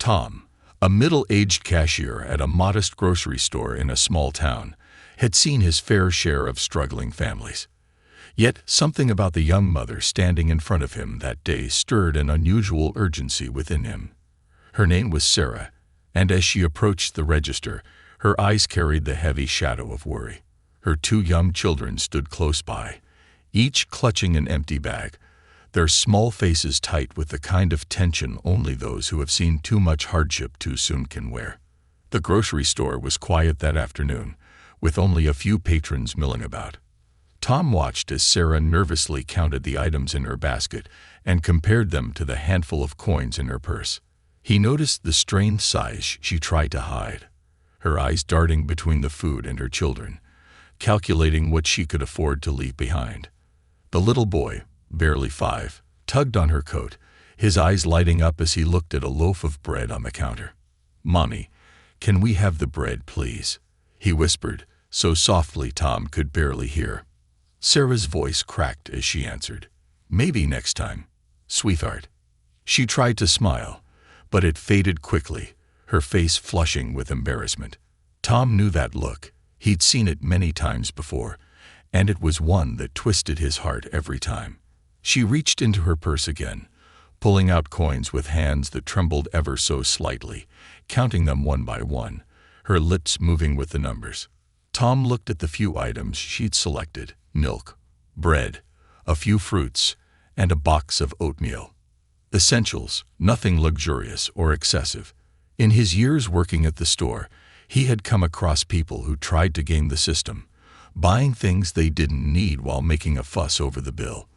Tom, a middle-aged cashier at a modest grocery store in a small town, had seen his fair share of struggling families. Yet something about the young mother standing in front of him that day stirred an unusual urgency within him. Her name was Sarah, and as she approached the register, her eyes carried the heavy shadow of worry. Her two young children stood close by, each clutching an empty bag, their small faces tight with the kind of tension only those who have seen too much hardship too soon can wear. The grocery store was quiet that afternoon, with only a few patrons milling about. Tom watched as Sarah nervously counted the items in her basket and compared them to the handful of coins in her purse. He noticed the strained sighs she tried to hide, her eyes darting between the food and her children, calculating what she could afford to leave behind. The little boy, barely 5, tugged on her coat, his eyes lighting up as he looked at a loaf of bread on the counter. "Mommy, can we have the bread, please?" he whispered, so softly Tom could barely hear. Sarah's voice cracked as she answered, "Maybe next time, sweetheart." She tried to smile, but it faded quickly, her face flushing with embarrassment. Tom knew that look. He'd seen it many times before, and it was one that twisted his heart every time. She reached into her purse again, pulling out coins with hands that trembled ever so slightly, counting them one by one, her lips moving with the numbers. Tom looked at the few items she'd selected: milk, bread, a few fruits, and a box of oatmeal. Essentials, nothing luxurious or excessive. In his years working at the store, he had come across people who tried to game the system, buying things they didn't need while making a fuss over the bill.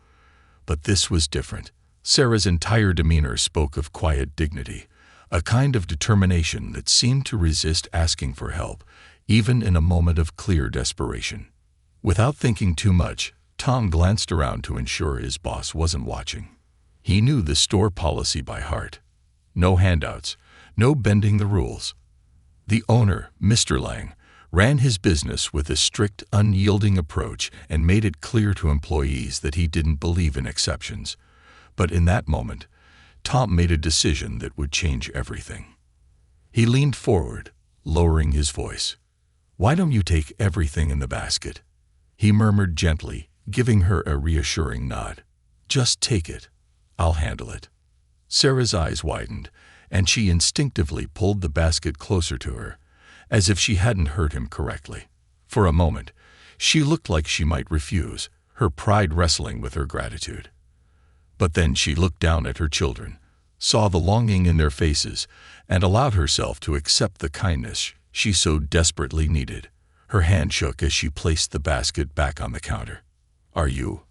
But this was different. Sarah's entire demeanor spoke of quiet dignity, a kind of determination that seemed to resist asking for help, even in a moment of clear desperation. Without thinking too much, Tom glanced around to ensure his boss wasn't watching. He knew the store policy by heart. No handouts, no bending the rules. The owner, Mr. Lang, ran his business with a strict, unyielding approach and made it clear to employees that he didn't believe in exceptions. But in that moment, Tom made a decision that would change everything. He leaned forward, lowering his voice. "Why don't you take everything in the basket?" he murmured gently, giving her a reassuring nod. "Just take it. I'll handle it." Sarah's eyes widened, and she instinctively pulled the basket closer to her, as if she hadn't heard him correctly. For a moment, she looked like she might refuse, her pride wrestling with her gratitude. But then she looked down at her children, saw the longing in their faces, and allowed herself to accept the kindness she so desperately needed. Her hand shook as she placed the basket back on the counter. Are you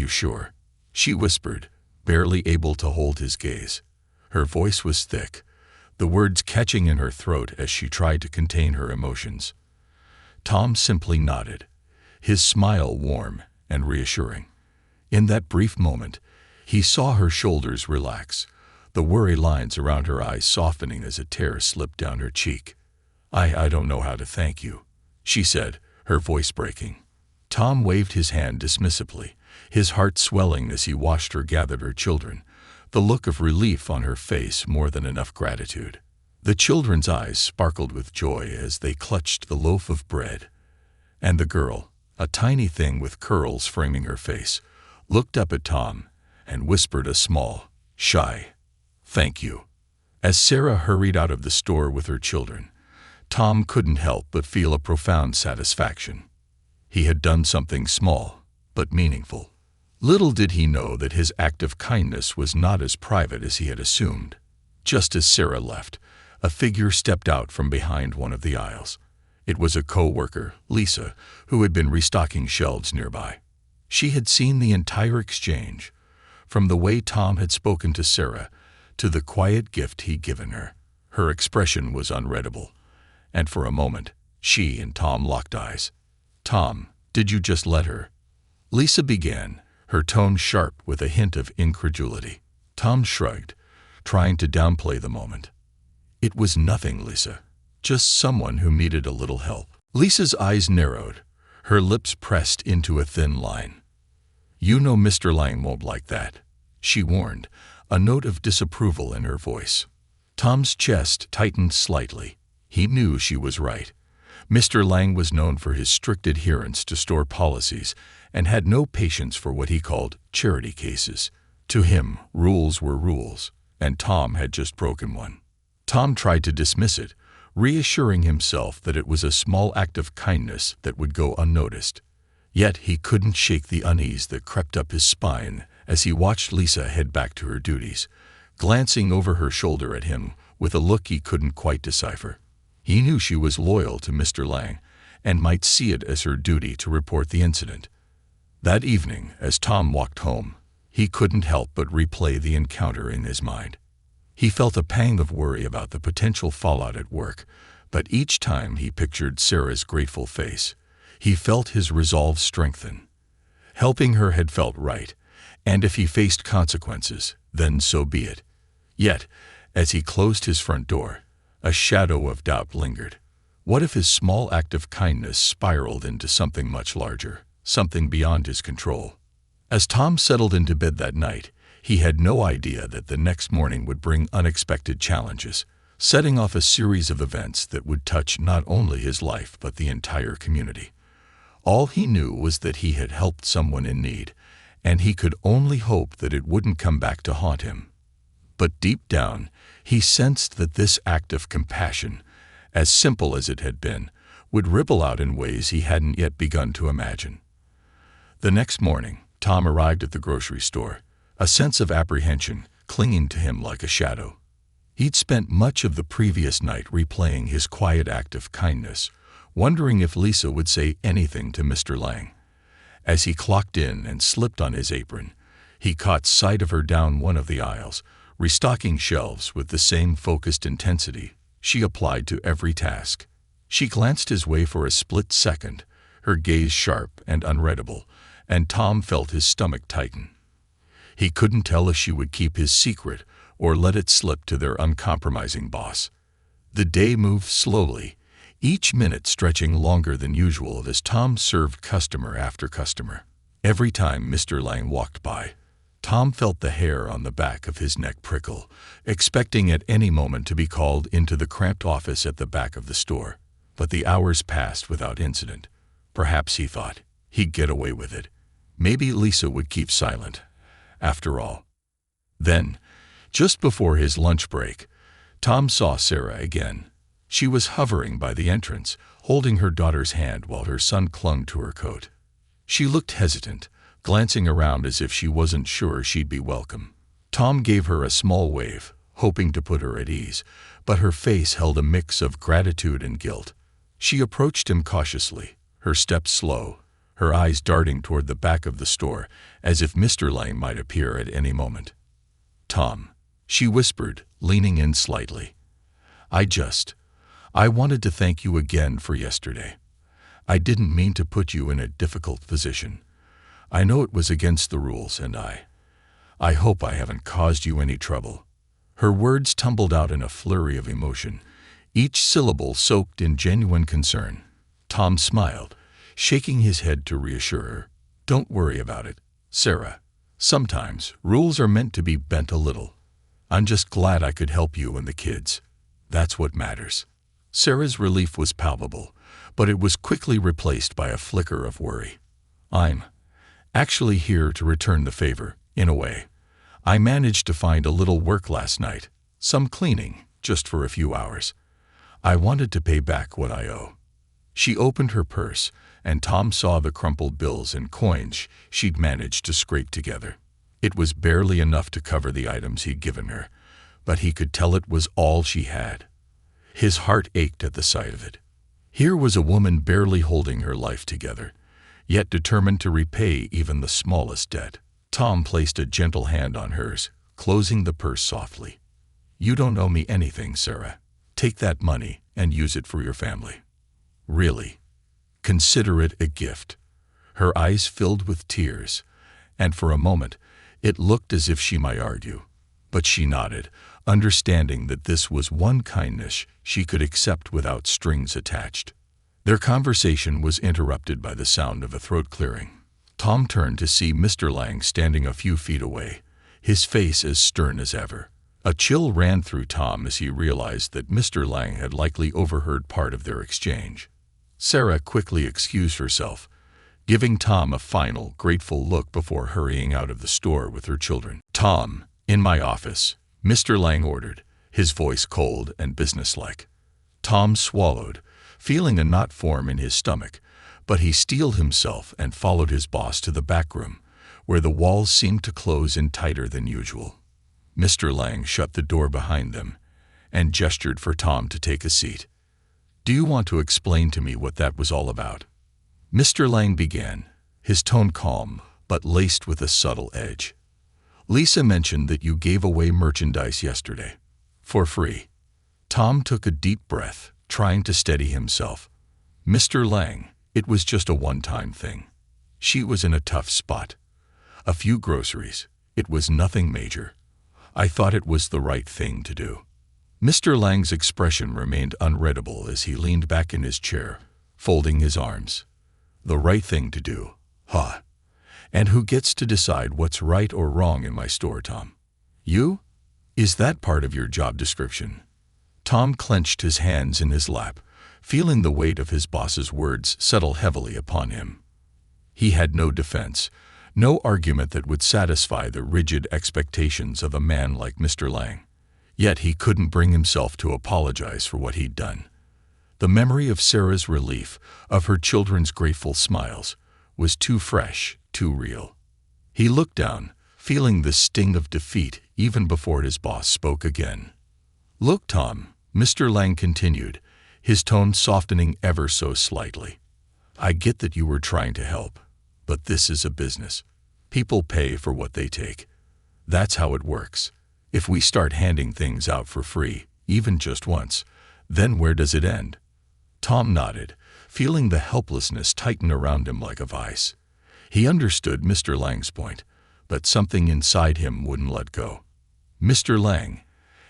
sure?" she whispered, barely able to hold his gaze. Her voice was thick, the words catching in her throat as she tried to contain her emotions. Tom simply nodded, his smile warm and reassuring. In that brief moment, he saw her shoulders relax, the worry lines around her eyes softening as a tear slipped down her cheek. I don't know how to thank you," she said, her voice breaking. Tom waved his hand dismissively, his heart swelling as he watched her gather her children, the look of relief on her face more than enough gratitude. The children's eyes sparkled with joy as they clutched the loaf of bread, and the girl, a tiny thing with curls framing her face, looked up at Tom and whispered a small, shy, "Thank you." As Sarah hurried out of the store with her children, Tom couldn't help but feel a profound satisfaction. He had done something small, but meaningful. Little did he know that his act of kindness was not as private as he had assumed. Just as Sarah left, a figure stepped out from behind one of the aisles. It was a co-worker, Lisa, who had been restocking shelves nearby. She had seen the entire exchange, from the way Tom had spoken to Sarah to the quiet gift he'd given her. Her expression was unreadable, and for a moment, she and Tom locked eyes. "Tom, did you just let her?" Lisa began, her tone sharp with a hint of incredulity. Tom shrugged, trying to downplay the moment. "It was nothing, Lisa. Just someone who needed a little help." Lisa's eyes narrowed, her lips pressed into a thin line. "You know Mr. Lang won't like that," she warned, a note of disapproval in her voice. Tom's chest tightened slightly. He knew she was right. Mr. Lang was known for his strict adherence to store policies and had no patience for what he called charity cases. To him, rules were rules, and Tom had just broken one. Tom tried to dismiss it, reassuring himself that it was a small act of kindness that would go unnoticed. Yet he couldn't shake the unease that crept up his spine as he watched Lisa head back to her duties, glancing over her shoulder at him with a look he couldn't quite decipher. He knew she was loyal to Mr. Lang and might see it as her duty to report the incident. That evening, as Tom walked home, he couldn't help but replay the encounter in his mind. He felt a pang of worry about the potential fallout at work, but each time he pictured Sarah's grateful face, he felt his resolve strengthen. Helping her had felt right, and if he faced consequences, then so be it. Yet, as he closed his front door, a shadow of doubt lingered. What if his small act of kindness spiraled into something much larger, something beyond his control? As Tom settled into bed that night, he had no idea that the next morning would bring unexpected challenges, setting off a series of events that would touch not only his life but the entire community. All he knew was that he had helped someone in need, and he could only hope that it wouldn't come back to haunt him. But deep down, he sensed that this act of compassion, as simple as it had been, would ripple out in ways he hadn't yet begun to imagine. The next morning, Tom arrived at the grocery store, a sense of apprehension clinging to him like a shadow. He'd spent much of the previous night replaying his quiet act of kindness, wondering if Lisa would say anything to Mr. Lang. As he clocked in and slipped on his apron, he caught sight of her down one of the aisles, restocking shelves with the same focused intensity she applied to every task. She glanced his way for a split second, her gaze sharp and unreadable, and Tom felt his stomach tighten. He couldn't tell if she would keep his secret or let it slip to their uncompromising boss. The day moved slowly, each minute stretching longer than usual as Tom served customer after customer. Every time Mr. Lang walked by, Tom felt the hair on the back of his neck prickle, expecting at any moment to be called into the cramped office at the back of the store. But the hours passed without incident. Perhaps, he thought, he'd get away with it. Maybe Lisa would keep silent, after all. Then, just before his lunch break, Tom saw Sarah again. She was hovering by the entrance, holding her daughter's hand while her son clung to her coat. She looked hesitant, glancing around as if she wasn't sure she'd be welcome. Tom gave her a small wave, hoping to put her at ease, but her face held a mix of gratitude and guilt. She approached him cautiously, her steps slow, her eyes darting toward the back of the store, as if Mr. Lang might appear at any moment. "Tom," she whispered, leaning in slightly. I wanted to thank you again for yesterday. I didn't mean to put you in a difficult position. I know it was against the rules, and I hope I haven't caused you any trouble." Her words tumbled out in a flurry of emotion, each syllable soaked in genuine concern. Tom smiled, shaking his head to reassure her. "Don't worry about it, Sarah. Sometimes rules are meant to be bent a little. I'm just glad I could help you and the kids. That's what matters." Sarah's relief was palpable, but it was quickly replaced by a flicker of worry. "I'm actually here to return the favor, in a way. I managed to find a little work last night, some cleaning, just for a few hours. I wanted to pay back what I owe." She opened her purse, and Tom saw the crumpled bills and coins she'd managed to scrape together. It was barely enough to cover the items he'd given her, but he could tell it was all she had. His heart ached at the sight of it. Here was a woman barely holding her life together, yet determined to repay even the smallest debt. Tom placed a gentle hand on hers, closing the purse softly. "You don't owe me anything, Sarah. Take that money and use it for your family. Really. Consider it a gift." Her eyes filled with tears, and for a moment it looked as if she might argue. But she nodded, understanding that this was one kindness she could accept without strings attached. Their conversation was interrupted by the sound of a throat clearing. Tom turned to see Mr. Lang standing a few feet away, his face as stern as ever. A chill ran through Tom as he realized that Mr. Lang had likely overheard part of their exchange. Sarah quickly excused herself, giving Tom a final, grateful look before hurrying out of the store with her children. "Tom, in my office," Mr. Lang ordered, his voice cold and businesslike. Tom swallowed, feeling a knot form in his stomach, but he steeled himself and followed his boss to the back room, where the walls seemed to close in tighter than usual. Mr. Lang shut the door behind them and gestured for Tom to take a seat. "Do you want to explain to me what that was all about?" Mr. Lang began, his tone calm but laced with a subtle edge. "Lisa mentioned that you gave away merchandise yesterday. For free." Tom took a deep breath, trying to steady himself. "Mr. Lang, it was just a one-time thing. She was in a tough spot. A few groceries. It was nothing major. I thought it was the right thing to do." Mr. Lang's expression remained unreadable as he leaned back in his chair, folding his arms. "The right thing to do, huh? And who gets to decide what's right or wrong in my store, Tom? You? Is that part of your job description?" Tom clenched his hands in his lap, feeling the weight of his boss's words settle heavily upon him. He had no defense, no argument that would satisfy the rigid expectations of a man like Mr. Lang. Yet he couldn't bring himself to apologize for what he'd done. The memory of Sarah's relief, of her children's grateful smiles, was too fresh, too real. He looked down, feeling the sting of defeat even before his boss spoke again. "Look, Tom," Mr. Lang continued, his tone softening ever so slightly. "I get that you were trying to help, but this is a business. People pay for what they take. That's how it works. If we start handing things out for free, even just once, then where does it end?" Tom nodded, feeling the helplessness tighten around him like a vice. He understood Mr. Lang's point, but something inside him wouldn't let go. "Mr. Lang,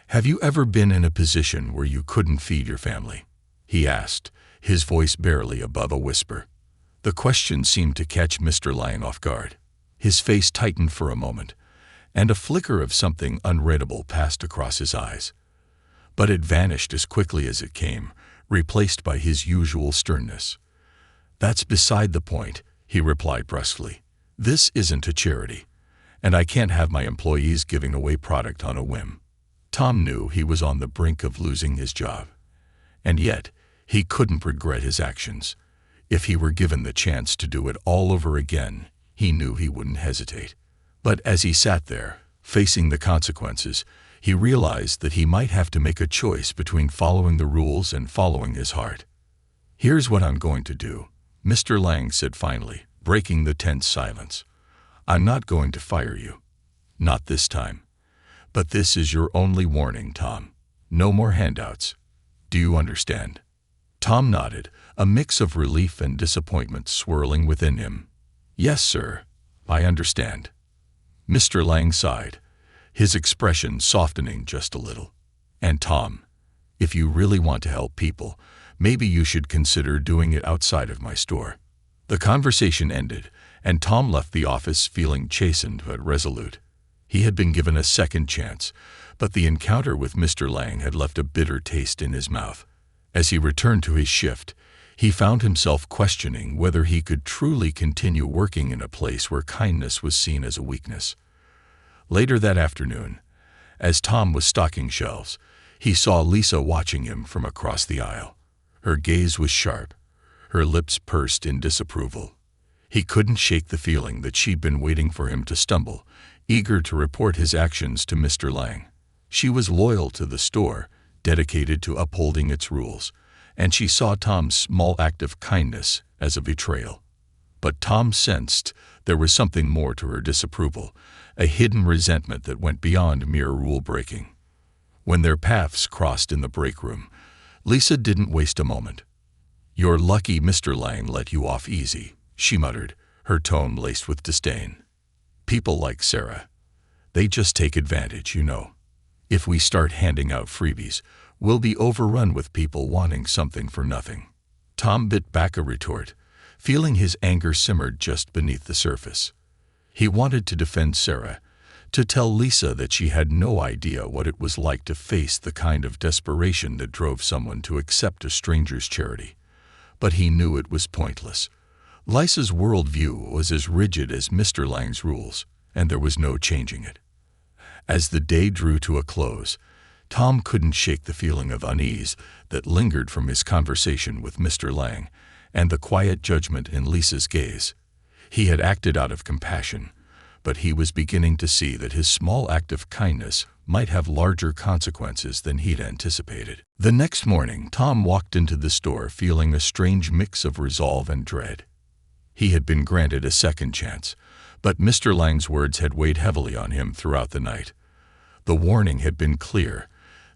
have you ever been in a position where you couldn't feed your family?" he asked, his voice barely above a whisper. The question seemed to catch Mr. Lang off guard. His face tightened for a moment, and a flicker of something unreadable passed across his eyes. But it vanished as quickly as it came, replaced by his usual sternness. "That's beside the point," he replied brusquely. "This isn't a charity, and I can't have my employees giving away product on a whim." Tom knew he was on the brink of losing his job, and yet he couldn't regret his actions. If he were given the chance to do it all over again, he knew he wouldn't hesitate. But as he sat there, facing the consequences, he realized that he might have to make a choice between following the rules and following his heart. "Here's what I'm going to do," Mr. Lang said finally, breaking the tense silence. "I'm not going to fire you. Not this time. But this is your only warning, Tom. No more handouts. Do you understand?" Tom nodded, a mix of relief and disappointment swirling within him. "Yes, sir. I understand." Mr. Lang sighed, his expression softening just a little. "And Tom, if you really want to help people, maybe you should consider doing it outside of my store." The conversation ended, and Tom left the office feeling chastened but resolute. He had been given a second chance, but the encounter with Mr. Lang had left a bitter taste in his mouth. As he returned to his shift, he found himself questioning whether he could truly continue working in a place where kindness was seen as a weakness. Later that afternoon, as Tom was stocking shelves, he saw Lisa watching him from across the aisle. Her gaze was sharp, her lips pursed in disapproval. He couldn't shake the feeling that she'd been waiting for him to stumble, eager to report his actions to Mr. Lang. She was loyal to the store, dedicated to upholding its rules, and she saw Tom's small act of kindness as a betrayal. But Tom sensed there was something more to her disapproval, a hidden resentment that went beyond mere rule-breaking. When their paths crossed in the break room, Lisa didn't waste a moment. "You're lucky Mr. Lang let you off easy," she muttered, her tone laced with disdain. "People like Sarah, they just take advantage, you know. If we start handing out freebies, we'll be overrun with people wanting something for nothing." Tom bit back a retort, feeling his anger simmered just beneath the surface. He wanted to defend Sarah, to tell Lisa that she had no idea what it was like to face the kind of desperation that drove someone to accept a stranger's charity. But he knew it was pointless. Lisa's worldview was as rigid as Mr. Lang's rules, and there was no changing it. As the day drew to a close, Tom couldn't shake the feeling of unease that lingered from his conversation with Mr. Lang and the quiet judgment in Lisa's gaze. He had acted out of compassion, but he was beginning to see that his small act of kindness might have larger consequences than he'd anticipated. The next morning, Tom walked into the store feeling a strange mix of resolve and dread. He had been granted a second chance, but Mr. Lang's words had weighed heavily on him throughout the night. The warning had been clear.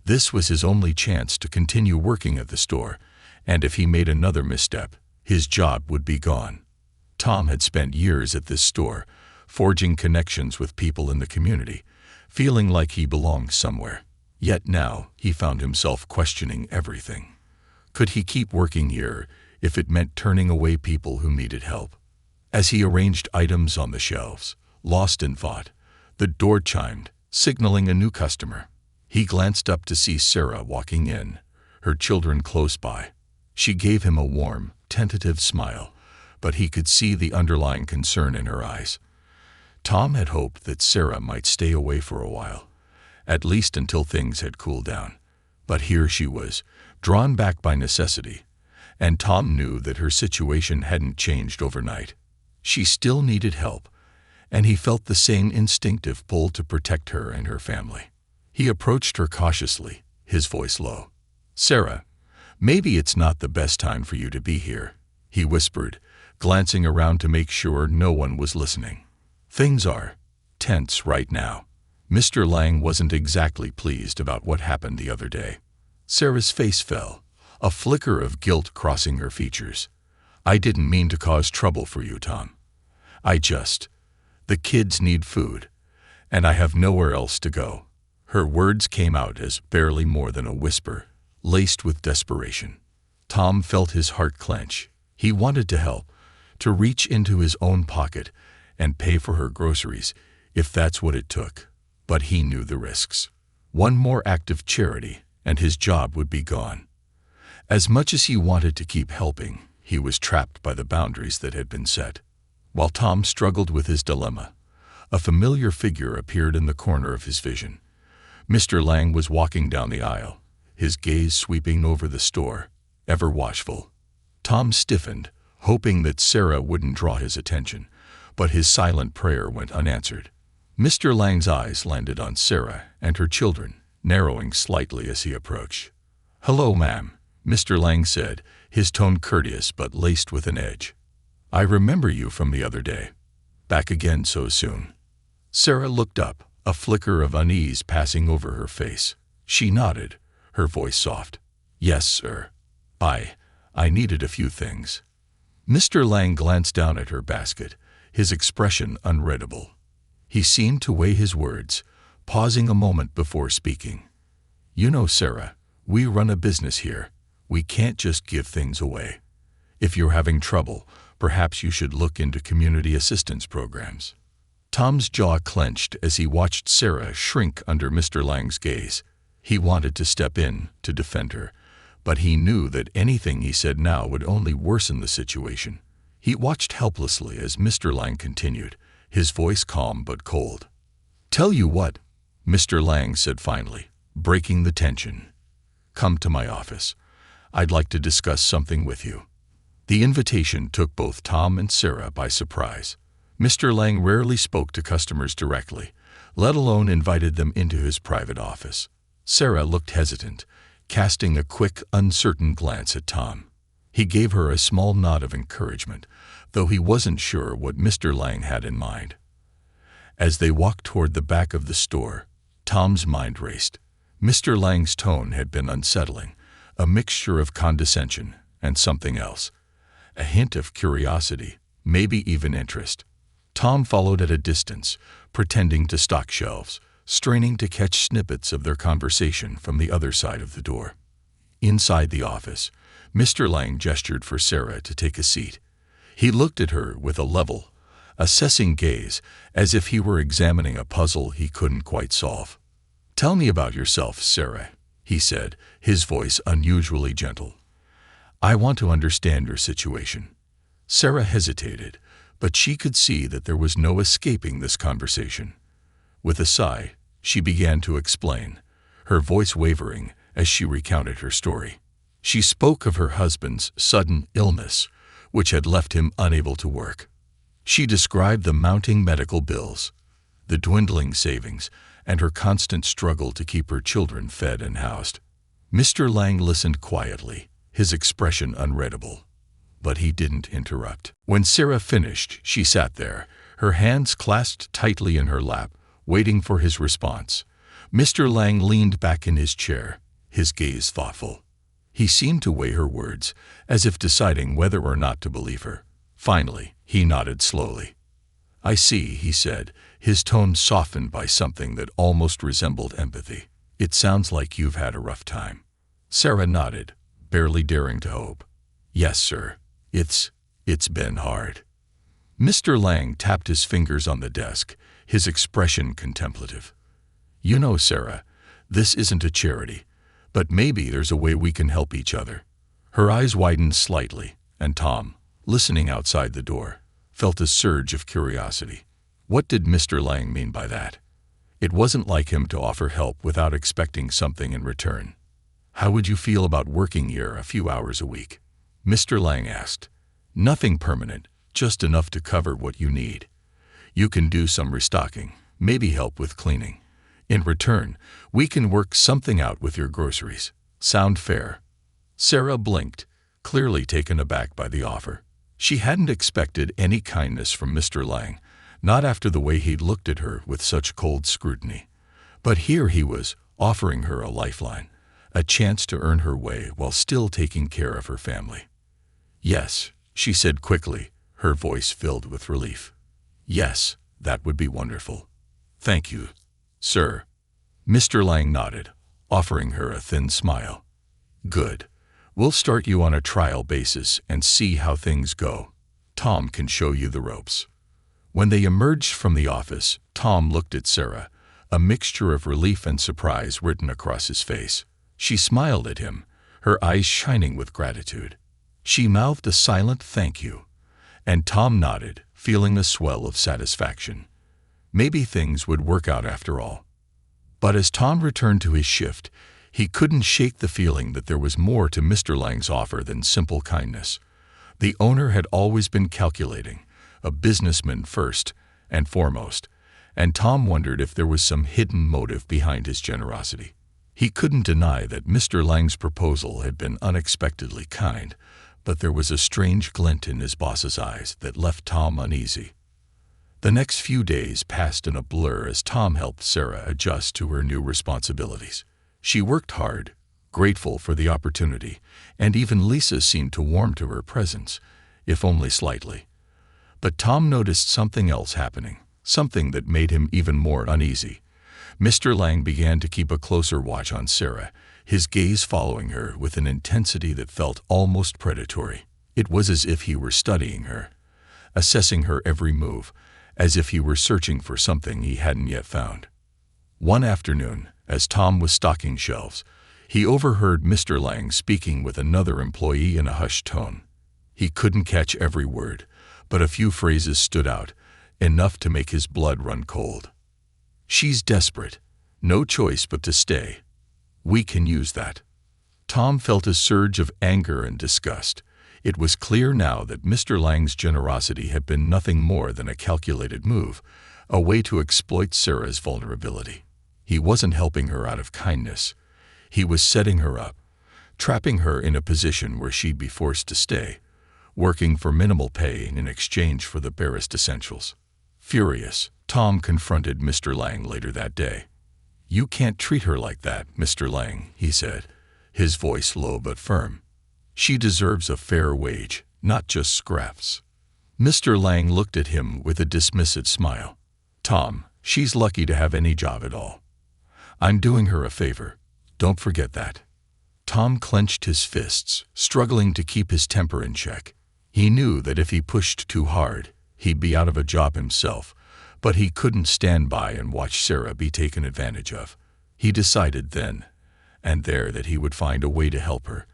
This was his only chance to continue working at the store, and if he made another misstep, his job would be gone. Tom had spent years at this store, forging connections with people in the community, feeling like he belonged somewhere. Yet now he found himself questioning everything. Could he keep working here if it meant turning away people who needed help? As he arranged items on the shelves, lost in thought, the door chimed, signaling a new customer. He glanced up to see Sarah walking in, her children close by. She gave him a warm, tentative smile, but he could see the underlying concern in her eyes. Tom had hoped that Sarah might stay away for a while, at least until things had cooled down. But here she was, drawn back by necessity, and Tom knew that her situation hadn't changed overnight. She still needed help, and he felt the same instinctive pull to protect her and her family. He approached her cautiously, his voice low. "Sarah, maybe it's not the best time for you to be here," he whispered, glancing around to make sure no one was listening. "Things are tense right now." Mr. Lang wasn't exactly pleased about what happened the other day. Sarah's face fell, a flicker of guilt crossing her features. "I didn't mean to cause trouble for you, Tom. The kids need food, and I have nowhere else to go." Her words came out as barely more than a whisper, laced with desperation. Tom felt his heart clench. He wanted to help, to reach into his own pocket and pay for her groceries, if that's what it took. But he knew the risks. One more act of charity, and his job would be gone. As much as he wanted to keep helping, he was trapped by the boundaries that had been set. While Tom struggled with his dilemma, a familiar figure appeared in the corner of his vision. Mr. Lang was walking down the aisle, his gaze sweeping over the store, ever watchful. Tom stiffened, hoping that Sarah wouldn't draw his attention, but his silent prayer went unanswered. Mr. Lang's eyes landed on Sarah and her children, narrowing slightly as he approached. "Hello, ma'am," Mr. Lang said, his tone courteous but laced with an edge. "I remember you from the other day. Back again so soon." Sarah looked up, a flicker of unease passing over her face. She nodded, her voice soft. "Yes, sir. I needed a few things." Mr. Lang glanced down at her basket, his expression unreadable. He seemed to weigh his words, pausing a moment before speaking. "You know, Sarah, we run a business here. We can't just give things away. If you're having trouble, perhaps you should look into community assistance programs." Tom's jaw clenched as he watched Sarah shrink under Mr. Lang's gaze. He wanted to step in, to defend her, but he knew that anything he said now would only worsen the situation. He watched helplessly as Mr. Lang continued, his voice calm but cold. "Tell you what," Mr. Lang said finally, breaking the tension. "Come to my office. I'd like to discuss something with you." The invitation took both Tom and Sarah by surprise. Mr. Lang rarely spoke to customers directly, let alone invited them into his private office. Sarah looked hesitant, casting a quick, uncertain glance at Tom. He gave her a small nod of encouragement, though he wasn't sure what Mr. Lang had in mind. As they walked toward the back of the store, Tom's mind raced. Mr. Lang's tone had been unsettling, a mixture of condescension and something else, a hint of curiosity, maybe even interest. Tom followed at a distance, pretending to stock shelves, straining to catch snippets of their conversation from the other side of the door. Inside the office, Mr. Lang gestured for Sarah to take a seat. He looked at her with a level, assessing gaze, as if he were examining a puzzle he couldn't quite solve. "Tell me about yourself, Sarah," he said, his voice unusually gentle. "I want to understand your situation." Sarah hesitated, but she could see that there was no escaping this conversation. With a sigh, she began to explain, her voice wavering as she recounted her story. She spoke of her husband's sudden illness, which had left him unable to work. She described the mounting medical bills, the dwindling savings, and her constant struggle to keep her children fed and housed. Mr. Lang listened quietly, his expression unreadable. But he didn't interrupt. When Sarah finished, she sat there, her hands clasped tightly in her lap, waiting for his response. Mr. Lang leaned back in his chair, his gaze thoughtful. He seemed to weigh her words, as if deciding whether or not to believe her. Finally, he nodded slowly. "I see," he said, his tone softened by something that almost resembled empathy. "It sounds like you've had a rough time." Sarah nodded, barely daring to hope. "Yes, sir. It's been hard." Mr. Lang tapped his fingers on the desk, his expression contemplative. "You know, Sarah, this isn't a charity, but maybe there's a way we can help each other." Her eyes widened slightly, and Tom, listening outside the door, felt a surge of curiosity. What did Mr. Lang mean by that? It wasn't like him to offer help without expecting something in return. "How would you feel about working here a few hours a week?" Mr. Lang asked. "Nothing permanent, just enough to cover what you need. You can do some restocking, maybe help with cleaning. In return, we can work something out with your groceries. Sound fair?" Sarah blinked, clearly taken aback by the offer. She hadn't expected any kindness from Mr. Lang, not after the way he'd looked at her with such cold scrutiny. But here he was, offering her a lifeline, a chance to earn her way while still taking care of her family. "Yes," she said quickly, her voice filled with relief. "Yes, that would be wonderful. Thank you, sir." Mr. Lang nodded, offering her a thin smile. "Good. We'll start you on a trial basis and see how things go. Tom can show you the ropes." When they emerged from the office, Tom looked at Sarah, a mixture of relief and surprise written across his face. She smiled at him, her eyes shining with gratitude. She mouthed a silent thank you, and Tom nodded, feeling a swell of satisfaction. Maybe things would work out after all. But as Tom returned to his shift, he couldn't shake the feeling that there was more to Mr. Lang's offer than simple kindness. The owner had always been calculating, a businessman first and foremost, and Tom wondered if there was some hidden motive behind his generosity. He couldn't deny that Mr. Lang's proposal had been unexpectedly kind, but there was a strange glint in his boss's eyes that left Tom uneasy. The next few days passed in a blur as Tom helped Sarah adjust to her new responsibilities. She worked hard, grateful for the opportunity, and even Lisa seemed to warm to her presence, if only slightly. But Tom noticed something else happening, something that made him even more uneasy. Mr. Lang began to keep a closer watch on Sarah, his gaze following her with an intensity that felt almost predatory. It was as if he were studying her, assessing her every move, as if he were searching for something he hadn't yet found. One afternoon, as Tom was stocking shelves, he overheard Mr. Lang speaking with another employee in a hushed tone. He couldn't catch every word, but a few phrases stood out, enough to make his blood run cold. "She's desperate. No choice but to stay. We can use that." Tom felt a surge of anger and disgust. It was clear now that Mr. Lang's generosity had been nothing more than a calculated move, a way to exploit Sarah's vulnerability. He wasn't helping her out of kindness. He was setting her up, trapping her in a position where she'd be forced to stay, working for minimal pay in exchange for the barest essentials. Furious, Tom confronted Mr. Lang later that day. "You can't treat her like that, Mr. Lang," he said, his voice low but firm. "She deserves a fair wage, not just scraps." Mr. Lang looked at him with a dismissive smile. "Tom, she's lucky to have any job at all. I'm doing her a favor. Don't forget that." Tom clenched his fists, struggling to keep his temper in check. He knew that if he pushed too hard, He'd be out of a job himself, but he couldn't stand by and watch Sarah be taken advantage of. He decided then and there that he would find a way to help her,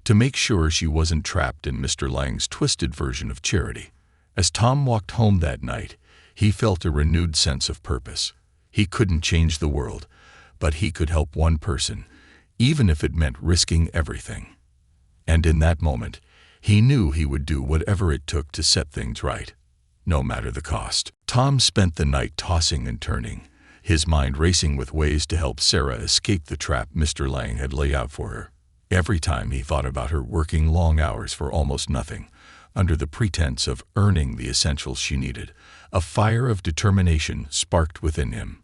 to make sure she wasn't trapped in Mr. Lang's twisted version of charity. As Tom walked home that night, he felt a renewed sense of purpose. He couldn't change the world, but he could help one person, even if it meant risking everything. And in that moment, he knew he would do whatever it took to set things right, no matter the cost. Tom spent the night tossing and turning, his mind racing with ways to help Sarah escape the trap Mr. Lang had laid out for her. Every time he thought about her working long hours for almost nothing, under the pretense of earning the essentials she needed, a fire of determination sparked within him.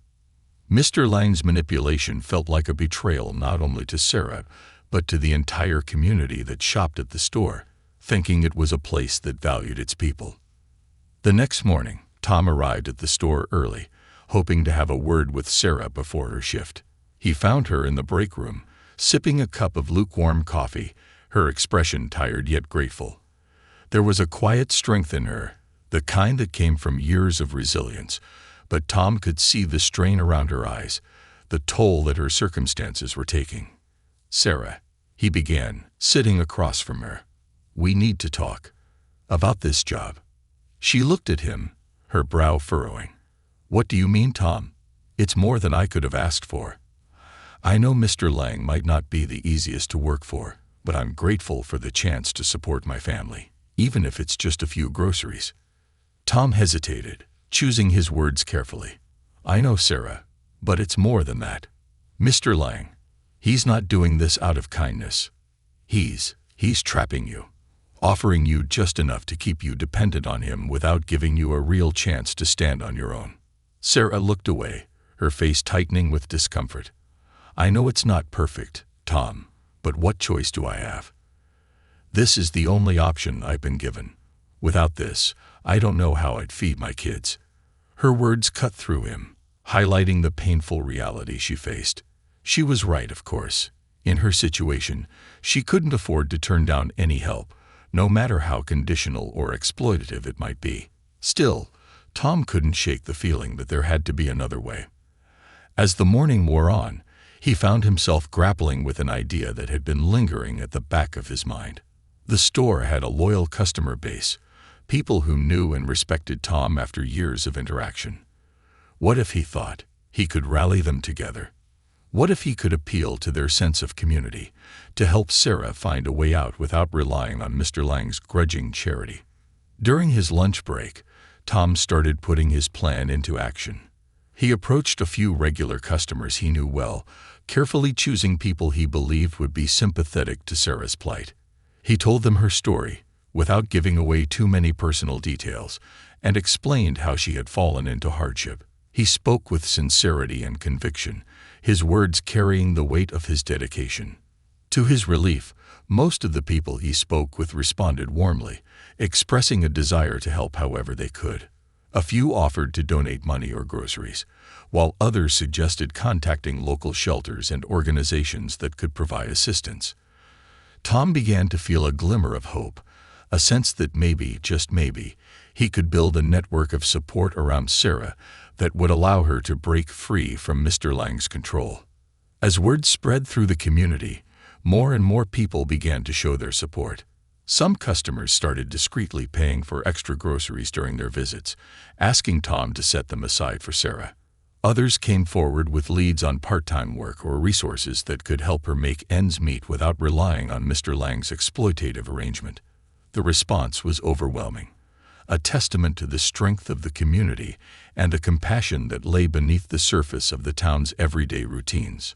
Mr. Lang's manipulation felt like a betrayal not only to Sarah, but to the entire community that shopped at the store, thinking it was a place that valued its people. The next morning, Tom arrived at the store early, hoping to have a word with Sarah before her shift. He found her in the break room, sipping a cup of lukewarm coffee, her expression tired yet grateful. There was a quiet strength in her, the kind that came from years of resilience, but Tom could see the strain around her eyes, the toll that her circumstances were taking. "Sarah," he began, sitting across from her, "we need to talk about this job." She looked at him, her brow furrowing. "What do you mean, Tom? It's more than I could have asked for. I know Mr. Lang might not be the easiest to work for, but I'm grateful for the chance to support my family, even if it's just a few groceries." Tom hesitated, choosing his words carefully. "I know, Sarah, but it's more than that. Mr. Lang, he's not doing this out of kindness. He's trapping you, offering you just enough to keep you dependent on him without giving you a real chance to stand on your own." Sarah looked away, her face tightening with discomfort. "I know it's not perfect, Tom, but what choice do I have? This is the only option I've been given. Without this, I don't know how I'd feed my kids." Her words cut through him, highlighting the painful reality she faced. She was right, of course. In her situation, she couldn't afford to turn down any help, no matter how conditional or exploitative it might be. Still, Tom couldn't shake the feeling that there had to be another way. As the morning wore on, he found himself grappling with an idea that had been lingering at the back of his mind. The store had a loyal customer base, people who knew and respected Tom after years of interaction. What if he thought he could rally them together? What if he could appeal to their sense of community, to help Sarah find a way out without relying on Mr. Lang's grudging charity? During his lunch break, Tom started putting his plan into action. He approached a few regular customers he knew well, carefully choosing people he believed would be sympathetic to Sarah's plight. He told them her story, without giving away too many personal details, and explained how she had fallen into hardship. He spoke with sincerity and conviction, his words carrying the weight of his dedication. To his relief, most of the people he spoke with responded warmly, expressing a desire to help however they could. A few offered to donate money or groceries, while others suggested contacting local shelters and organizations that could provide assistance. Tom began to feel a glimmer of hope, a sense that maybe, just maybe, he could build a network of support around Sarah that would allow her to break free from Mr. Lang's control. As word spread through the community, more and more people began to show their support. Some customers started discreetly paying for extra groceries during their visits, asking Tom to set them aside for Sarah. Others came forward with leads on part-time work or resources that could help her make ends meet without relying on Mr. Lang's exploitative arrangement. The response was overwhelming, a testament to the strength of the community and the compassion that lay beneath the surface of the town's everyday routines.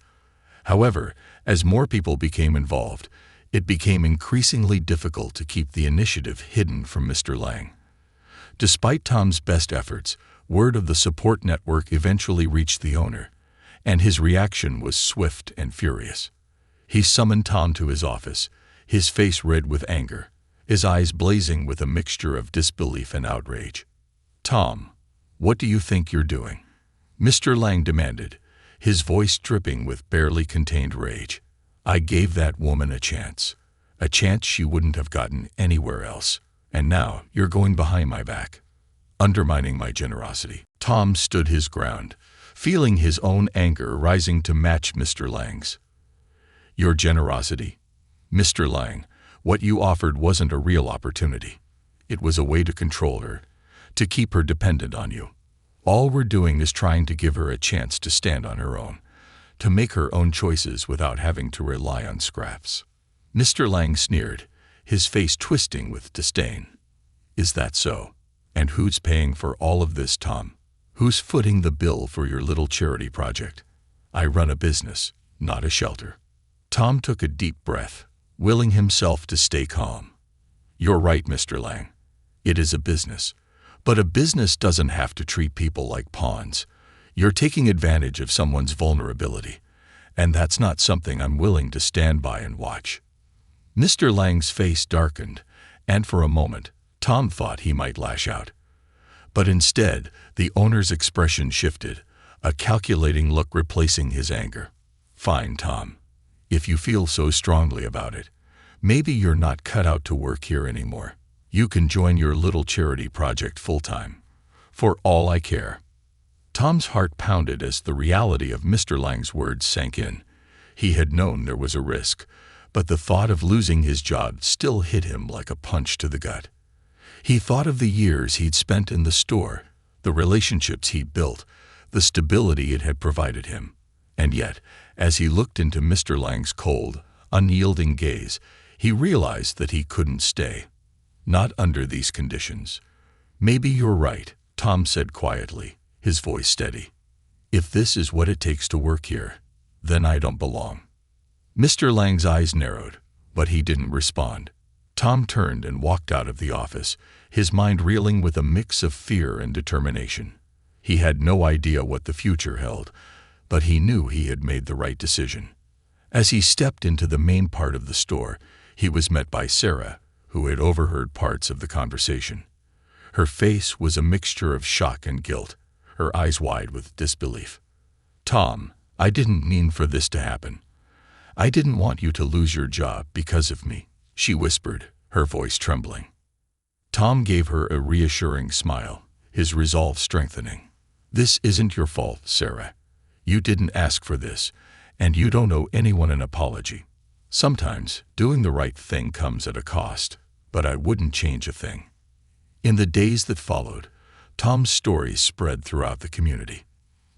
However, as more people became involved, it became increasingly difficult to keep the initiative hidden from Mr. Lang. Despite Tom's best efforts, word of the support network eventually reached the owner, and his reaction was swift and furious. He summoned Tom to his office, his face red with anger, his eyes blazing with a mixture of disbelief and outrage. "Tom, what do you think you're doing?" Mr. Lang demanded, his voice dripping with barely contained rage. "I gave that woman a chance she wouldn't have gotten anywhere else, and now you're going behind my back." undermining my generosity. Tom stood his ground, feeling his own anger rising to match Mr. Lang's. Your generosity? Mr. Lang, what you offered wasn't a real opportunity. It was a way to control her, to keep her dependent on you. All we're doing is trying to give her a chance to stand on her own, to make her own choices without having to rely on scraps. Mr. Lang sneered, his face twisting with disdain. Is that so? And who's paying for all of this, Tom? Who's footing the bill for your little charity project? I run a business, not a shelter. Tom took a deep breath, willing himself to stay calm. You're right, Mr. Lang. It is a business. But a business doesn't have to treat people like pawns. You're taking advantage of someone's vulnerability, and that's not something I'm willing to stand by and watch. Mr. Lang's face darkened, and for a moment, Tom thought he might lash out. But instead, the owner's expression shifted, a calculating look replacing his anger. Fine, Tom. If you feel so strongly about it, maybe you're not cut out to work here anymore. You can join your little charity project full-time. For all I care. Tom's heart pounded as the reality of Mr. Lang's words sank in. He had known there was a risk, but the thought of losing his job still hit him like a punch to the gut. He thought of the years he'd spent in the store, the relationships he'd built, the stability it had provided him. And yet, as he looked into Mr. Lang's cold, unyielding gaze, he realized that he couldn't stay. Not under these conditions. Maybe you're right, Tom said quietly, his voice steady. If this is what it takes to work here, then I don't belong. Mr. Lang's eyes narrowed, but he didn't respond. Tom turned and walked out of the office, his mind reeling with a mix of fear and determination. He had no idea what the future held, but he knew he had made the right decision. As he stepped into the main part of the store, he was met by Sarah, who had overheard parts of the conversation. Her face was a mixture of shock and guilt, her eyes wide with disbelief. Tom, I didn't mean for this to happen. I didn't want you to lose your job because of me, she whispered, her voice trembling. Tom gave her a reassuring smile, his resolve strengthening. This isn't your fault, Sarah. You didn't ask for this, and you don't owe anyone an apology. Sometimes, doing the right thing comes at a cost, but I wouldn't change a thing. In the days that followed, Tom's story spread throughout the community.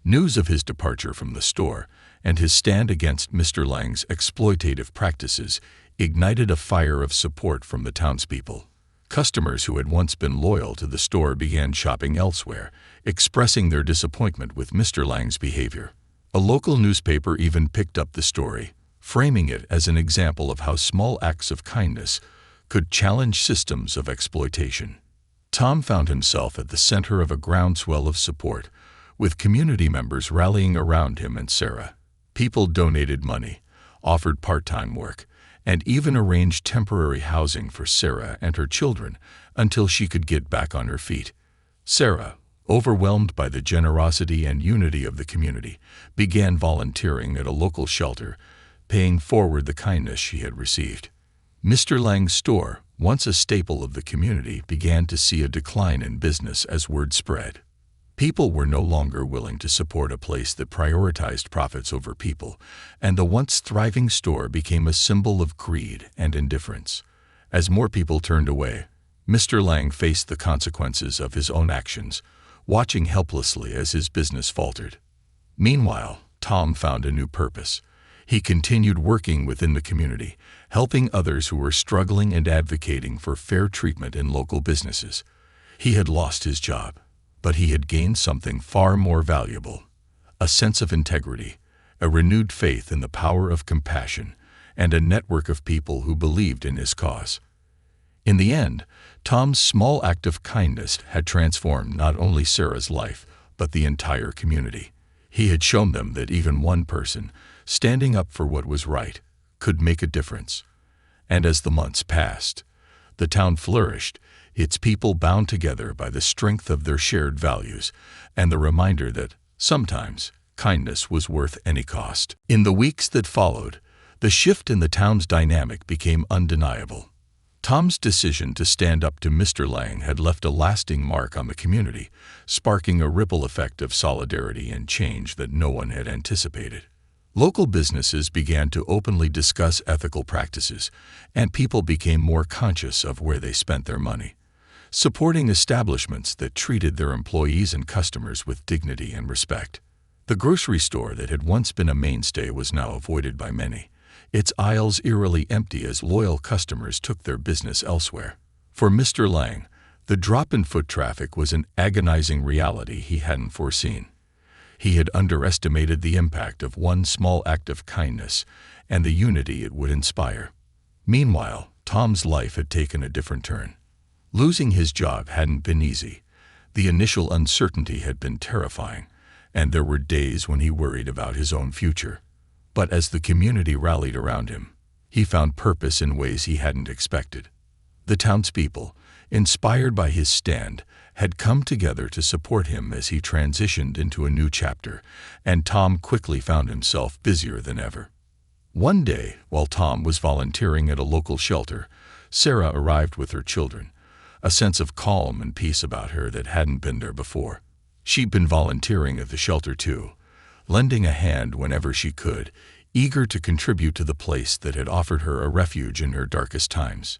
News of his departure from the store and his stand against Mr. Lang's exploitative practices ignited a fire of support from the townspeople. Customers who had once been loyal to the store began shopping elsewhere, expressing their disappointment with Mr. Lang's behavior. A local newspaper even picked up the story, framing it as an example of how small acts of kindness could challenge systems of exploitation. Tom found himself at the center of a groundswell of support, with community members rallying around him and Sarah. People donated money, offered part-time work, and even arranged temporary housing for Sarah and her children until she could get back on her feet. Sarah, overwhelmed by the generosity and unity of the community, began volunteering at a local shelter, paying forward the kindness she had received. Mr. Lang's store, once a staple of the community, began to see a decline in business as word spread. People were no longer willing to support a place that prioritized profits over people, and the once thriving store became a symbol of greed and indifference. As more people turned away, Mr. Lang faced the consequences of his own actions, watching helplessly as his business faltered. Meanwhile, Tom found a new purpose. He continued working within the community, helping others who were struggling and advocating for fair treatment in local businesses. He had lost his job, but he had gained something far more valuable: a sense of integrity, a renewed faith in the power of compassion, and a network of people who believed in his cause. In the end, Tom's small act of kindness had transformed not only Sarah's life, but the entire community. He had shown them that even one person, standing up for what was right, could make a difference. And as the months passed, the town flourished, its people bound together by the strength of their shared values and the reminder that, sometimes, kindness was worth any cost. In the weeks that followed, the shift in the town's dynamic became undeniable. Tom's decision to stand up to Mr. Lang had left a lasting mark on the community, sparking a ripple effect of solidarity and change that no one had anticipated. Local businesses began to openly discuss ethical practices, and people became more conscious of where they spent their money, supporting establishments that treated their employees and customers with dignity and respect. The grocery store that had once been a mainstay was now avoided by many, its aisles eerily empty as loyal customers took their business elsewhere. For Mr. Lang, the drop in foot traffic was an agonizing reality he hadn't foreseen. He had underestimated the impact of one small act of kindness and the unity it would inspire. Meanwhile, Tom's life had taken a different turn. Losing his job hadn't been easy. The initial uncertainty had been terrifying, and there were days when he worried about his own future. But as the community rallied around him, he found purpose in ways he hadn't expected. The townspeople, inspired by his stand, had come together to support him as he transitioned into a new chapter, and Tom quickly found himself busier than ever. One day, while Tom was volunteering at a local shelter, Sarah arrived with her children, a sense of calm and peace about her that hadn't been there before. She'd been volunteering at the shelter too, lending a hand whenever she could, eager to contribute to the place that had offered her a refuge in her darkest times.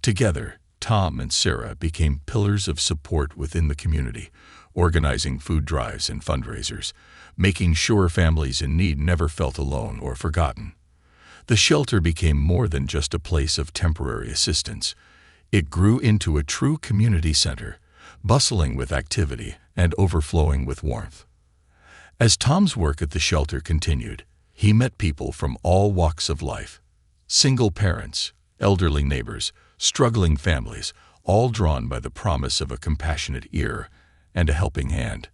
Together, Tom and Sarah became pillars of support within the community, organizing food drives and fundraisers, making sure families in need never felt alone or forgotten. The shelter became more than just a place of temporary assistance. It grew into a true community center, bustling with activity and overflowing with warmth. As Tom's work at the shelter continued, he met people from all walks of life. Single parents, elderly neighbors, struggling families, all drawn by the promise of a compassionate ear and a helping hand.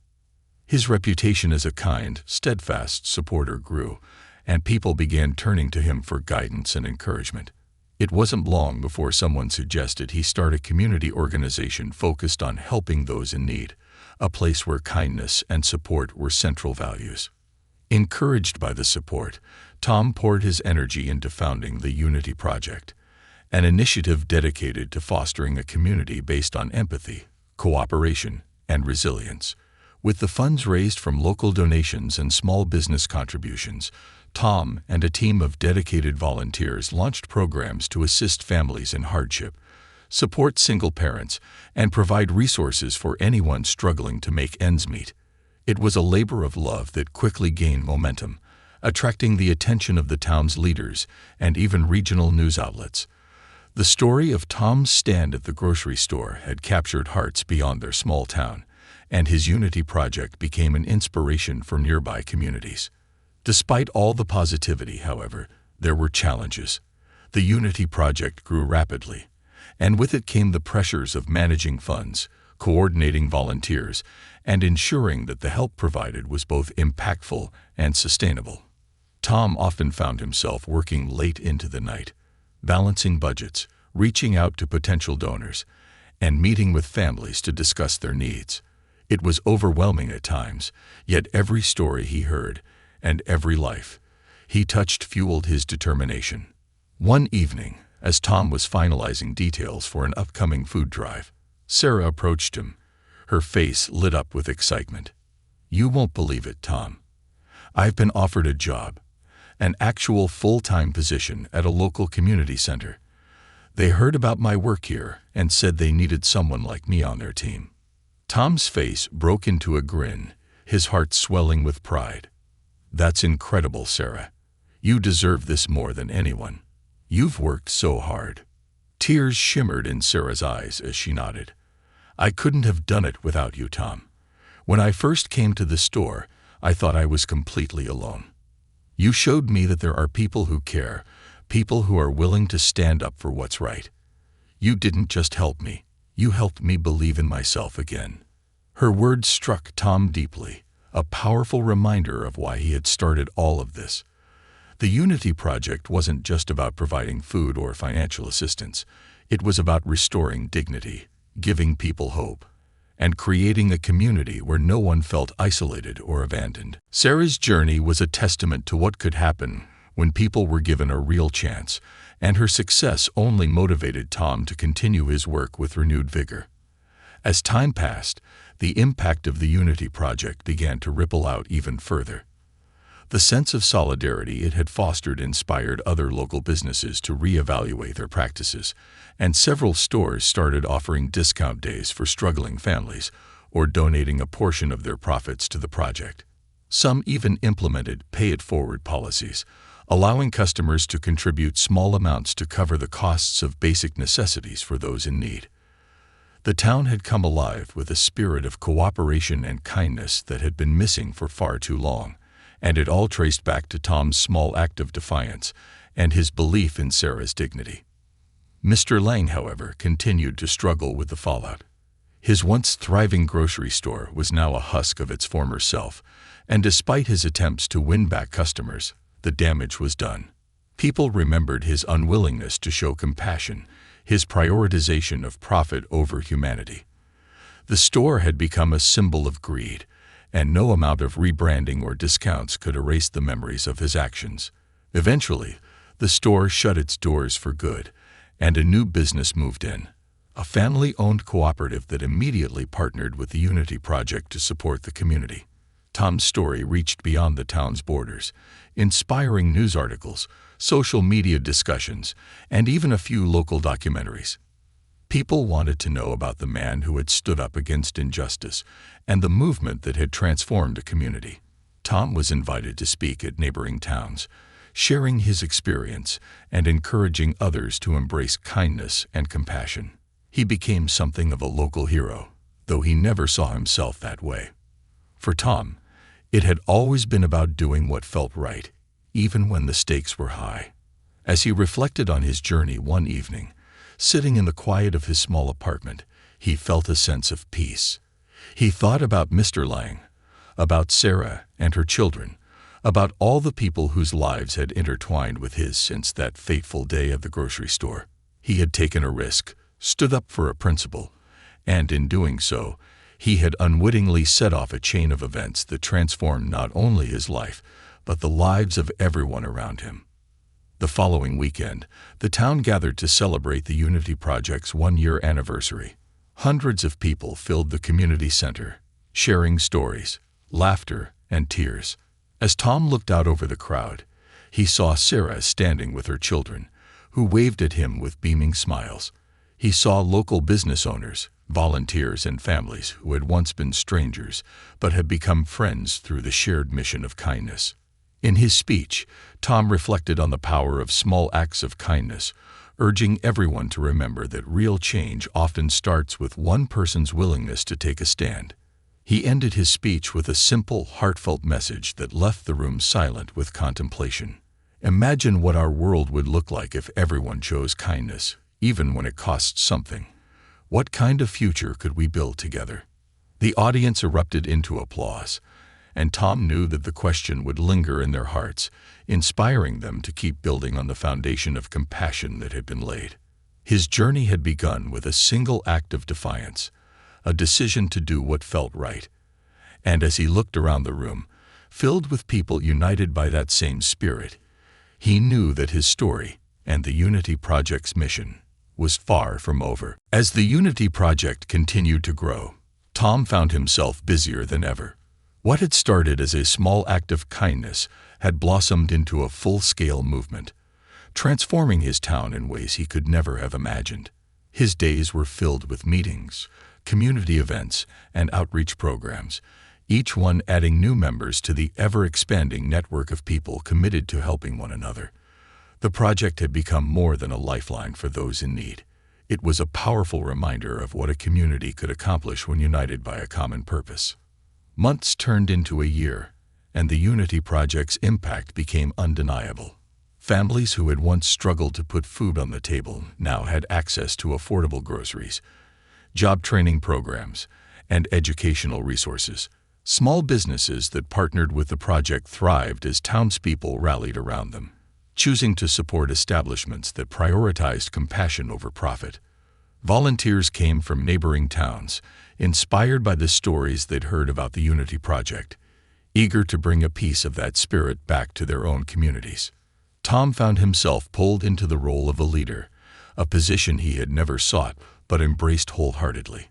His reputation as a kind, steadfast supporter grew, and people began turning to him for guidance and encouragement. It wasn't long before someone suggested he start a community organization focused on helping those in need, a place where kindness and support were central values. Encouraged by the support, Tom poured his energy into founding the Unity Project, an initiative dedicated to fostering a community based on empathy, cooperation, and resilience. With the funds raised from local donations and small business contributions, Tom and a team of dedicated volunteers launched programs to assist families in hardship, support single parents, and provide resources for anyone struggling to make ends meet. It was a labor of love that quickly gained momentum, attracting the attention of the town's leaders and even regional news outlets. The story of Tom's stand at the grocery store had captured hearts beyond their small town, and his Unity Project became an inspiration for nearby communities. Despite all the positivity, however, there were challenges. The Unity Project grew rapidly, and with it came the pressures of managing funds, coordinating volunteers, and ensuring that the help provided was both impactful and sustainable. Tom often found himself working late into the night, balancing budgets, reaching out to potential donors, and meeting with families to discuss their needs. It was overwhelming at times, yet every story he heard, and every life he touched fueled his determination. One evening, as Tom was finalizing details for an upcoming food drive, Sarah approached him, her face lit up with excitement. "You won't believe it, Tom. I've been offered a job, an actual full-time position at a local community center. They heard about my work here and said they needed someone like me on their team." Tom's face broke into a grin, his heart swelling with pride. "That's incredible, Sarah. You deserve this more than anyone. You've worked so hard." Tears shimmered in Sarah's eyes as she nodded. "I couldn't have done it without you, Tom. When I first came to the store, I thought I was completely alone. You showed me that there are people who care, people who are willing to stand up for what's right. You didn't just help me, you helped me believe in myself again." Her words struck Tom deeply, a powerful reminder of why he had started all of this. The Unity Project wasn't just about providing food or financial assistance. It was about restoring dignity, giving people hope, and creating a community where no one felt isolated or abandoned. Sarah's journey was a testament to what could happen when people were given a real chance, and her success only motivated Tom to continue his work with renewed vigor. As time passed, the impact of the Unity Project began to ripple out even further. The sense of solidarity it had fostered inspired other local businesses to reevaluate their practices, and several stores started offering discount days for struggling families or donating a portion of their profits to the project. Some even implemented pay-it-forward policies, allowing customers to contribute small amounts to cover the costs of basic necessities for those in need. The town had come alive with a spirit of cooperation and kindness that had been missing for far too long, and it all traced back to Tom's small act of defiance and his belief in Sarah's dignity. Mr. Lang, however, continued to struggle with the fallout. His once thriving grocery store was now a husk of its former self, and despite his attempts to win back customers, the damage was done. People remembered his unwillingness to show compassion, his prioritization of profit over humanity. The store had become a symbol of greed, and no amount of rebranding or discounts could erase the memories of his actions. Eventually, the store shut its doors for good, and a new business moved in, a family-owned cooperative that immediately partnered with the Unity Project to support the community. Tom's story reached beyond the town's borders, inspiring news articles, social media discussions, and even a few local documentaries. People wanted to know about the man who had stood up against injustice and the movement that had transformed a community. Tom was invited to speak at neighboring towns, sharing his experience and encouraging others to embrace kindness and compassion. He became something of a local hero, though he never saw himself that way. For Tom, it had always been about doing what felt right, even when the stakes were high. As he reflected on his journey one evening, sitting in the quiet of his small apartment, he felt a sense of peace. He thought about Mr. Lang, about Sarah and her children, about all the people whose lives had intertwined with his since that fateful day at the grocery store. He had taken a risk, stood up for a principle, and in doing so, he had unwittingly set off a chain of events that transformed not only his life, but the lives of everyone around him. The following weekend, the town gathered to celebrate the Unity Project's one-year anniversary. Hundreds of people filled the community center, sharing stories, laughter, and tears. As Tom looked out over the crowd, he saw Sarah standing with her children, who waved at him with beaming smiles. He saw local business owners, volunteers, and families who had once been strangers but had become friends through the shared mission of kindness. In his speech, Tom reflected on the power of small acts of kindness, urging everyone to remember that real change often starts with one person's willingness to take a stand. He ended his speech with a simple, heartfelt message that left the room silent with contemplation. Imagine what our world would look like if everyone chose kindness, even when it costs something. What kind of future could we build together? The audience erupted into applause, and Tom knew that the question would linger in their hearts, inspiring them to keep building on the foundation of compassion that had been laid. His journey had begun with a single act of defiance, a decision to do what felt right. And as he looked around the room, filled with people united by that same spirit, he knew that his story and the Unity Project's mission was far from over. As the Unity Project continued to grow, Tom found himself busier than ever. What had started as a small act of kindness had blossomed into a full-scale movement, transforming his town in ways he could never have imagined. His days were filled with meetings, community events, and outreach programs, each one adding new members to the ever-expanding network of people committed to helping one another. The project had become more than a lifeline for those in need. It was a powerful reminder of what a community could accomplish when united by a common purpose. Months turned into a year, and the Unity Project's impact became undeniable. Families who had once struggled to put food on the table now had access to affordable groceries, job training programs, and educational resources. Small businesses that partnered with the project thrived as townspeople rallied around them, choosing to support establishments that prioritized compassion over profit. Volunteers came from neighboring towns, inspired by the stories they'd heard about the Unity Project, eager to bring a piece of that spirit back to their own communities. Tom found himself pulled into the role of a leader, a position he had never sought but embraced wholeheartedly.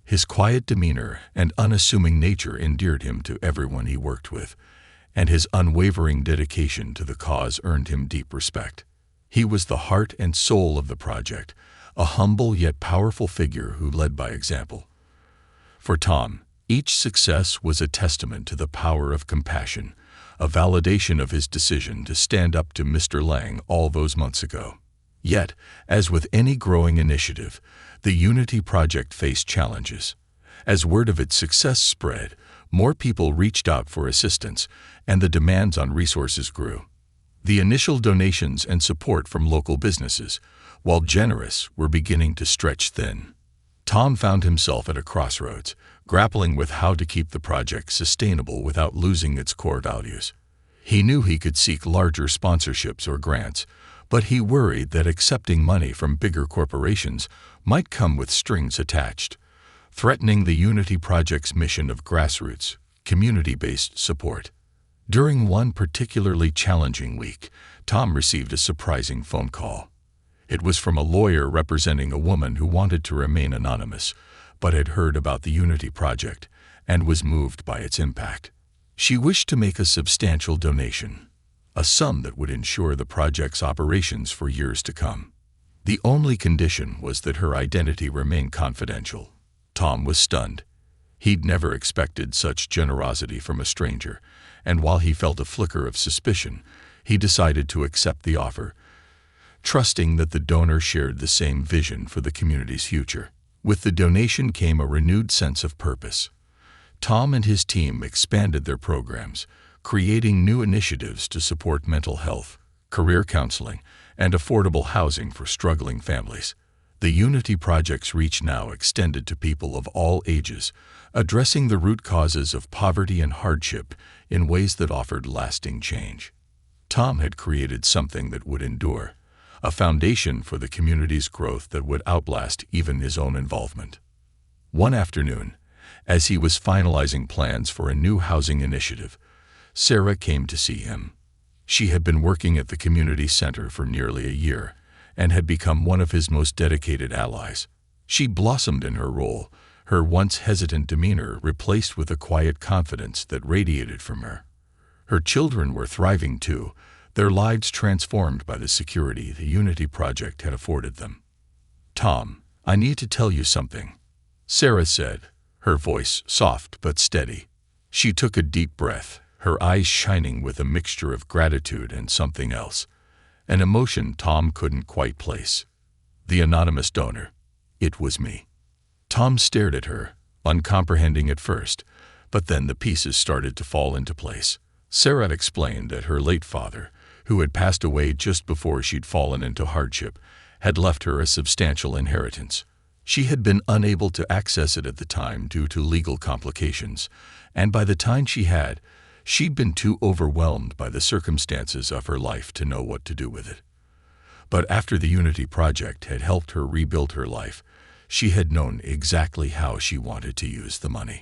His quiet demeanor and unassuming nature endeared him to everyone he worked with, and his unwavering dedication to the cause earned him deep respect. He was the heart and soul of the project, a humble yet powerful figure who led by example. For Tom, each success was a testament to the power of compassion, a validation of his decision to stand up to Mr. Lang all those months ago. Yet, as with any growing initiative, the Unity Project faced challenges. As word of its success spread, more people reached out for assistance, and the demands on resources grew. The initial donations and support from local businesses, while generous, were beginning to stretch thin. Tom found himself at a crossroads, grappling with how to keep the project sustainable without losing its core values. He knew he could seek larger sponsorships or grants, but he worried that accepting money from bigger corporations might come with strings attached, threatening the Unity Project's mission of grassroots, community-based support. During one particularly challenging week, Tom received a surprising phone call. It was from a lawyer representing a woman who wanted to remain anonymous, but had heard about the Unity Project and was moved by its impact. She wished to make a substantial donation, a sum that would ensure the project's operations for years to come. The only condition was that her identity remain confidential. Tom was stunned. He'd never expected such generosity from a stranger, and while he felt a flicker of suspicion, he decided to accept the offer, trusting that the donor shared the same vision for the community's future. With the donation came a renewed sense of purpose. Tom and his team expanded their programs, creating new initiatives to support mental health, career counseling, and affordable housing for struggling families. The Unity Project's reach now extended to people of all ages, addressing the root causes of poverty and hardship in ways that offered lasting change. Tom had created something that would endure, a foundation for the community's growth that would outlast even his own involvement. One afternoon, as he was finalizing plans for a new housing initiative, Sarah came to see him. She had been working at the community center for nearly a year and had become one of his most dedicated allies. She blossomed in her role, her once hesitant demeanor replaced with a quiet confidence that radiated from her. Her children were thriving too, their lives transformed by the security the Unity Project had afforded them. "Tom, I need to tell you something," Sarah said, her voice soft but steady. She took a deep breath, her eyes shining with a mixture of gratitude and something else, an emotion Tom couldn't quite place. The anonymous donor. It was me. Tom stared at her, uncomprehending at first, but then the pieces started to fall into place. Sarah explained that her late father, who had passed away just before she'd fallen into hardship, had left her a substantial inheritance. She had been unable to access it at the time due to legal complications, and by the time she'd been too overwhelmed by the circumstances of her life to know what to do with it. But after the Unity Project had helped her rebuild her life, she had known exactly how she wanted to use the money.